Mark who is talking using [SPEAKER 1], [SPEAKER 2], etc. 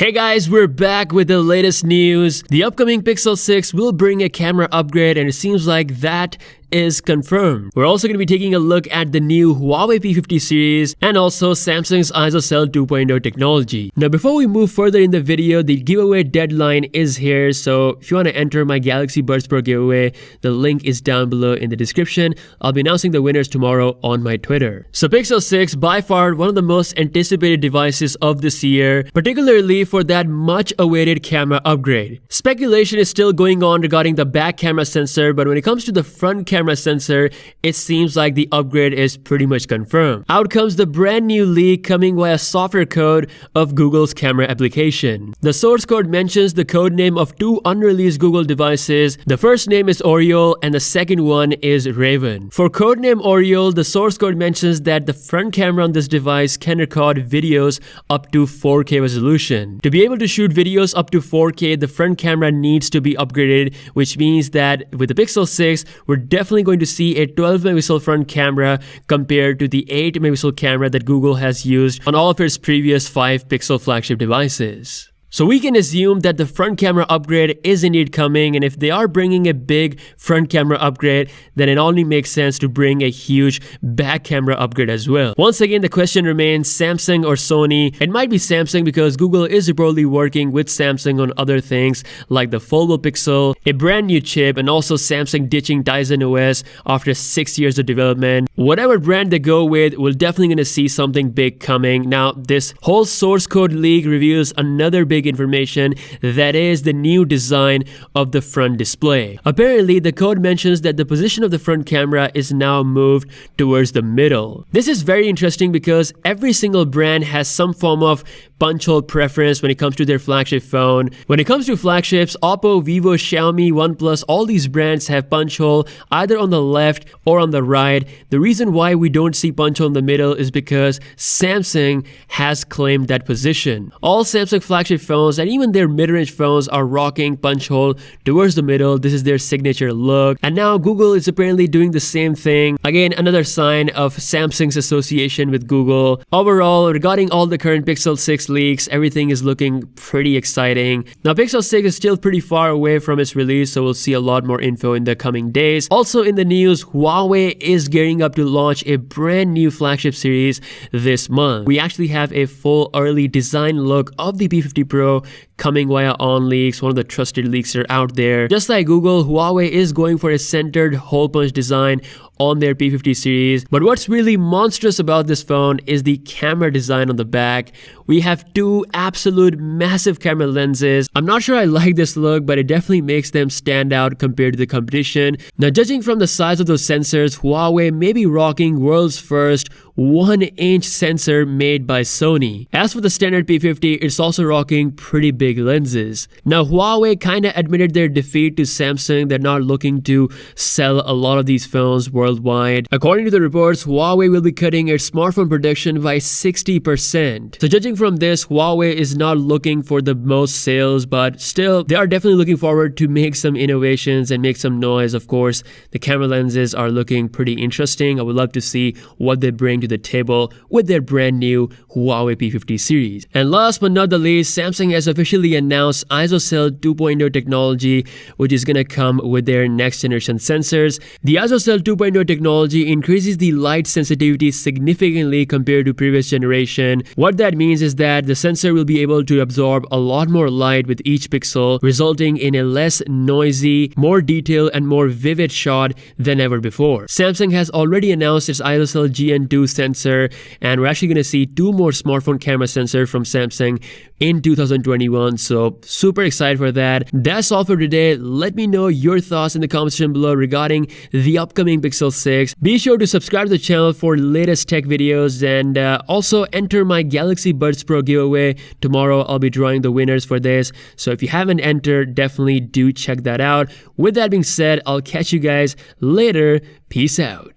[SPEAKER 1] Hey guys, we're back with the latest news. The upcoming Pixel 6 will bring a camera upgrade and it seems like that is confirmed. We're also going to be taking a look at the new Huawei P50 series and also Samsung's ISOCELL 2.0 technology. Now before we move further in the video, the giveaway deadline is here, so if you want to enter my Galaxy Buds Pro giveaway, the link is down below in the description. I'll be announcing the winners tomorrow on my Twitter. So Pixel 6, by far one of the most anticipated devices of this year, particularly for that much awaited camera upgrade. Speculation is still going on regarding the back camera sensor, but when it comes to the front camera sensor, it seems like the upgrade is pretty much confirmed. Out comes the brand new leak coming via software code of Google's camera application. The source code mentions the code name of two unreleased Google devices. The first name is Oriole and the second one is Raven. For codename Oriole, the source code mentions that the front camera on this device can record videos up to 4K resolution. To be able to shoot videos up to 4K, the front camera needs to be upgraded, which means that with the Pixel 6, we're definitely going to see a 12 megapixel front camera compared to the 8 megapixel camera that Google has used on all of its previous 5 pixel flagship devices. So we can assume that the front camera upgrade is indeed coming, and if they are bringing a big front camera upgrade, then it only makes sense to bring a huge back camera upgrade as well. Once again, the question remains Samsung or Sony. It might be Samsung because Google is reportedly working with Samsung on other things like the foldable Pixel, a brand new chip, and also Samsung ditching Tizen OS after 6 years of development. Whatever brand they go with, we're definitely going to see something big coming. Now, this whole source code leak reveals another big information, that is the new design of the front display. Apparently, the code mentions that the position of the front camera is now moved towards the middle. This is very interesting because every single brand has some form of punch hole preference when it comes to their flagship phone. When it comes to flagships, Oppo, Vivo, Xiaomi, OnePlus, all these brands have punch hole either on the left or on the right. The reason why we don't see punch hole in the middle is because Samsung has claimed that position. All Samsung flagship phones and even their mid-range phones are rocking punch hole towards the middle. This is their signature look. And now Google is apparently doing the same thing. Again, another sign of Samsung's association with Google. Overall, regarding all the current Pixel 6 leaks, everything is looking pretty exciting. Now, Pixel 6 is still pretty far away from its release, so we'll see a lot more info in the coming days. Also in the news, Huawei is gearing up to launch a brand new flagship series this month. We actually have a full early design look of the P50 Pro coming via OnLeaks, one of the trusted leakers out there. Just like Google, Huawei is going for a centered hole punch design on their P50 series. But what's really monstrous about this phone is the camera design on the back. We have two absolute massive camera lenses. I'm not sure I like this look, but it definitely makes them stand out compared to the competition. Now, judging from the size of those sensors, Huawei may be rocking world's first 1-inch sensor made by Sony. As for the standard P50, it's also rocking pretty big lenses. Now, Huawei kinda admitted their defeat to Samsung. They're not looking to sell a lot of these phones worldwide. According to the reports, Huawei will be cutting its smartphone production by 60%. So judging from this, Huawei is not looking for the most sales, but still, they are definitely looking forward to make some innovations and make some noise. Of course, the camera lenses are looking pretty interesting. I would love to see what they bring to the table with their brand new Huawei P50 series. And last but not the least, Samsung has officially announced ISOCELL 2.0 technology, which is gonna come with their next generation sensors. The ISOCELL 2.0 technology increases the light sensitivity significantly compared to previous generation. What that means is that the sensor will be able to absorb a lot more light with each pixel, resulting in a less noisy, more detailed and more vivid shot than ever before. Samsung has already announced its ISOCELL GN2 sensor, and we're actually going to see two more smartphone camera sensors from Samsung in 2021, so super excited for that. That's all for today. Let me know your thoughts in the comment section below regarding the upcoming Pixel 6. Be sure to subscribe to the channel for latest tech videos, and also enter my Galaxy Buds Pro giveaway. Tomorrow I'll be drawing the winners for this, so if you haven't entered, definitely do check that out. With that being said, I'll catch you guys later. Peace out.